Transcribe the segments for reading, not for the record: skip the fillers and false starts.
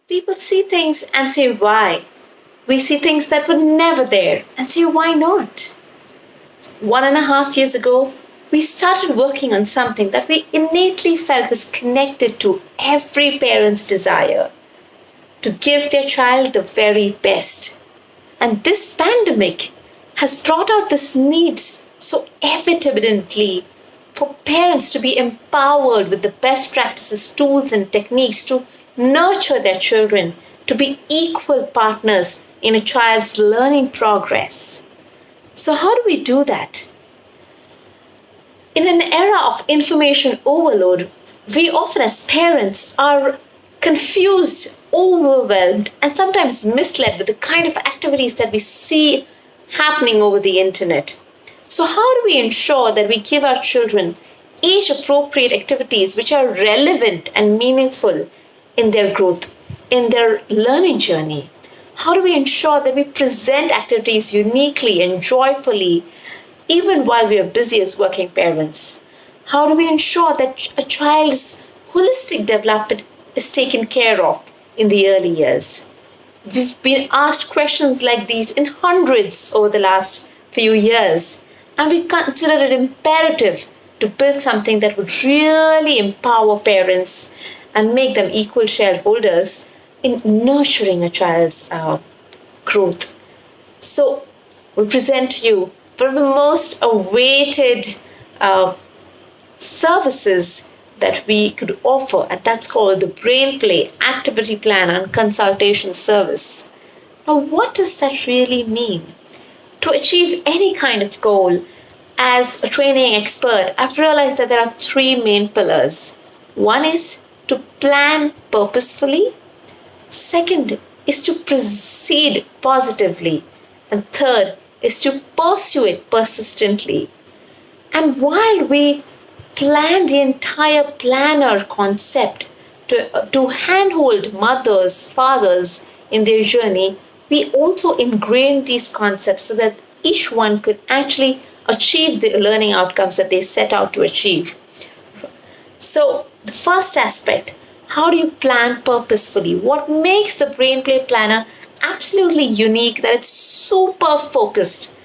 People see things and say, why? We see things that were never there and say, why not? 1.5 years ago, we started working on something that we innately felt was connected to every parent's desire to give their child the very best. And this pandemic has brought out this need so evidently for parents to be empowered with the best practices, tools, and techniques to nurture their children, to be equal partners in a child's learning progress. So, how do we do that? In an era of information overload, we often, as parents, are confused, overwhelmed, and sometimes misled with the kind of activities that we see happening over the internet. So, how do we ensure that we give our children age appropriate activities which are relevant and meaningful in their growth, in their learning journey? How do we ensure that we present activities uniquely and joyfully, even while we are busy as working parents? How do we ensure that a child's holistic development is taken care of in the early years? We've been asked questions like these in hundreds over the last few years, and we consider it imperative to build something that would really empower parents and make them equal shareholders in nurturing a child's growth. So, we present to you one of the most awaited services that we could offer, and that's called the Brain Play Activity Plan and Consultation Service. Now, what does that really mean? To achieve any kind of goal, as a training expert, I've realized that there are three main pillars. One is to plan purposefully. Second is to proceed positively. And third is to pursue it persistently. And while we plan the entire planner concept to handhold mothers, fathers in their journey, we also ingrain these concepts so that each one could actually achieve the learning outcomes that they set out to achieve. So, the first aspect, how do you plan purposefully? What makes the Brain Play Planner absolutely unique, that it's super focused?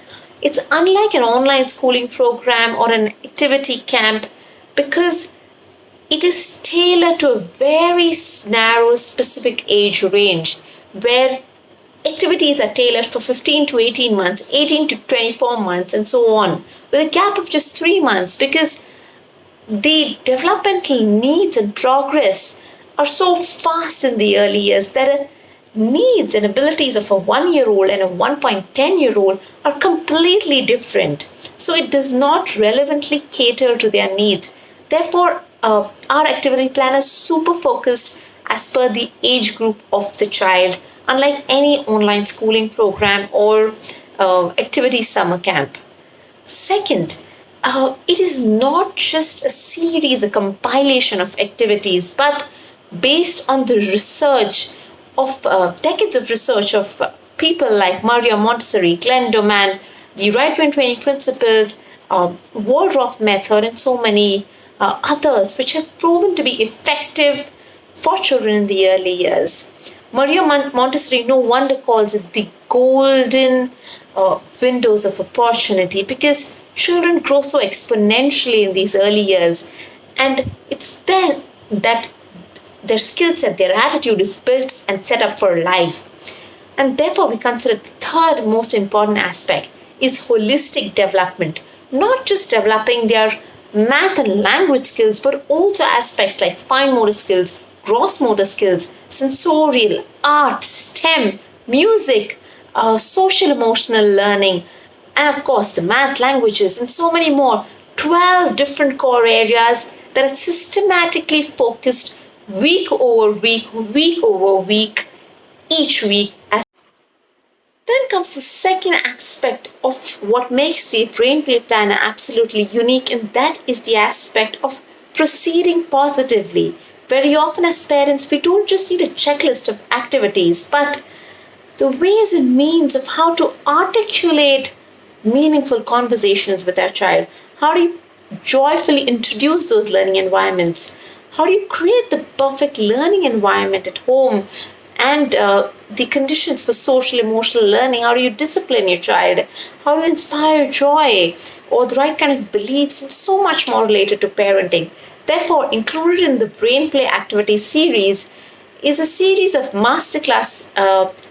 It's unlike an online schooling program or an activity camp because it is tailored to a very narrow, specific age range where activities are tailored for 15 to 18 months, 18 to 24 months, and so on, with a gap of just 3 months because the developmental needs and progress are so fast in the early years that needs and abilities of a 1-year-old and a 1.10-year-old are completely different. So it does not relevantly cater to their needs. Therefore, our activity plan is super focused as per the age group of the child, unlike any online schooling program or activity summer camp. Second, it is not just a series, a compilation of activities, but based on the research of decades of research of people like Maria Montessori, Glenn Doman, the Right Brain Training Principles, Waldorf Method, and so many others, which have proven to be effective for children in the early years. Maria Montessori, no wonder, calls it the golden windows of opportunity because children grow so exponentially in these early years, and it's then that their skill set, their attitude is built and set up for life. And therefore, we consider the third most important aspect is holistic development, not just developing their math and language skills, but also aspects like fine motor skills, gross motor skills, sensorial, art, STEM, music, social emotional learning, and of course the math, languages, and so many more. 12 different core areas that are systematically focused week over week, week over week, each week. Then comes the second aspect of what makes the Brain Play Planner absolutely unique, and that is the aspect of proceeding positively. Very often as parents, we don't just need a checklist of activities, but the ways and means of how to articulate meaningful conversations with our child. How do you joyfully introduce those learning environments? How do you create the perfect learning environment at home and the conditions for social emotional learning. How do you discipline your child? How do you inspire joy or the right kind of beliefs, and so much more related to parenting. Therefore, included in the Brain Play Activity series is a series of masterclass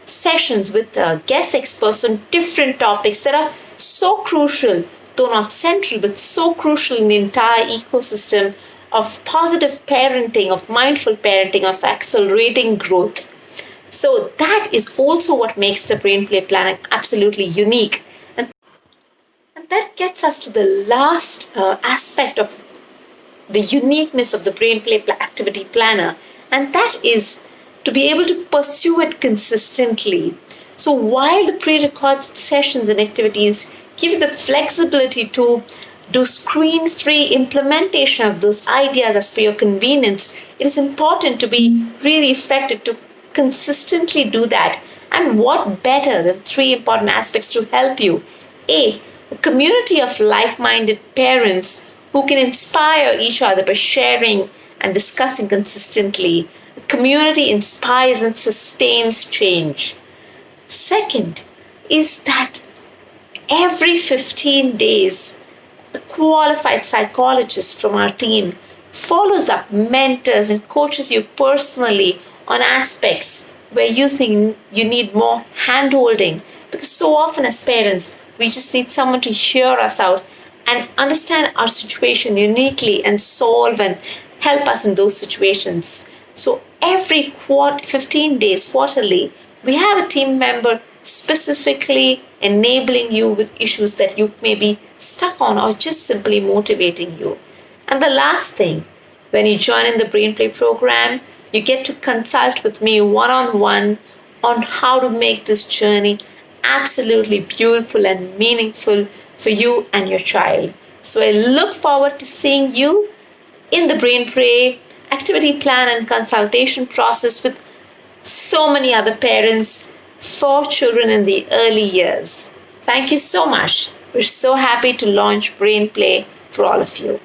sessions with guest experts on different topics that are so crucial, though not central, but so crucial in the entire ecosystem of positive parenting, of mindful parenting, of accelerating growth. So that is also what makes the Brain Play Planner absolutely unique. And that gets us to the last aspect of the uniqueness of the Brain Play Activity Planner, and that is to be able to pursue it consistently. So while the pre-recorded sessions and activities give you the flexibility to do screen-free implementation of those ideas as per your convenience, it is important to be really effective to consistently do that. And what better than three important aspects to help you? A community of like-minded parents who can inspire each other by sharing and discussing consistently. A community inspires and sustains change. Second is that every 15 days, a qualified psychologist from our team follows up, mentors, and coaches you personally on aspects where you think you need more handholding. Because so often, as parents, we just need someone to hear us out and understand our situation uniquely and solve and help us in those situations. So every 15 days, quarterly, we have a team member specifically enabling you with issues that you may be stuck on or just simply motivating you. And the last thing, when you join in the Brain Play program, you get to consult with me one-on-one on how to make this journey absolutely beautiful and meaningful for you and your child. So I look forward to seeing you in the Brain Play activity plan and consultation process with so many other parents for children in the early years. Thank you so much. We're so happy to launch Brain Play for all of you.